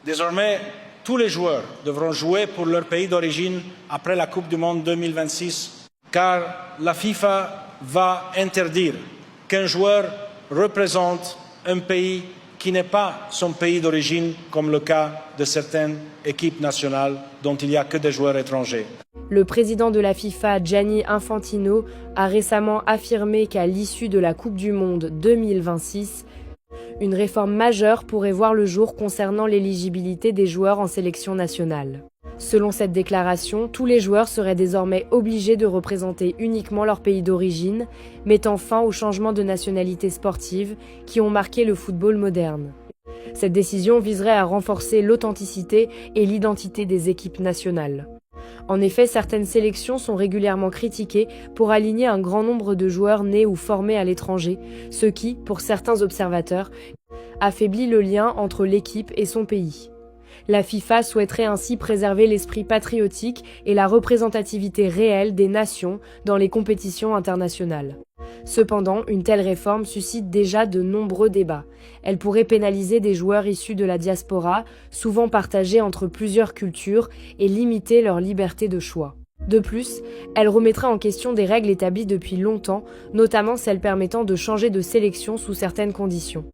Désormais, tous les joueurs devront jouer pour leur pays d'origine après la Coupe du Monde 2026, car la FIFA va interdire qu'un joueur représente un pays qui n'est pas son pays d'origine, comme le cas de certaines équipes nationales dont il n'y a que des joueurs étrangers. Le président de la FIFA, Gianni Infantino, a récemment affirmé qu'à l'issue de la Coupe du Monde 2026, une réforme majeure pourrait voir le jour concernant l'éligibilité des joueurs en sélection nationale. Selon cette déclaration, tous les joueurs seraient désormais obligés de représenter uniquement leur pays d'origine, mettant fin aux changements de nationalité sportive qui ont marqué le football moderne. Cette décision viserait à renforcer l'authenticité et l'identité des équipes nationales. En effet, certaines sélections sont régulièrement critiquées pour aligner un grand nombre de joueurs nés ou formés à l'étranger, ce qui, pour certains observateurs, affaiblit le lien entre l'équipe et son pays. La FIFA souhaiterait ainsi préserver l'esprit patriotique et la représentativité réelle des nations dans les compétitions internationales. Cependant, une telle réforme suscite déjà de nombreux débats. Elle pourrait pénaliser des joueurs issus de la diaspora, souvent partagés entre plusieurs cultures, et limiter leur liberté de choix. De plus, elle remettrait en question des règles établies depuis longtemps, notamment celles permettant de changer de sélection sous certaines conditions.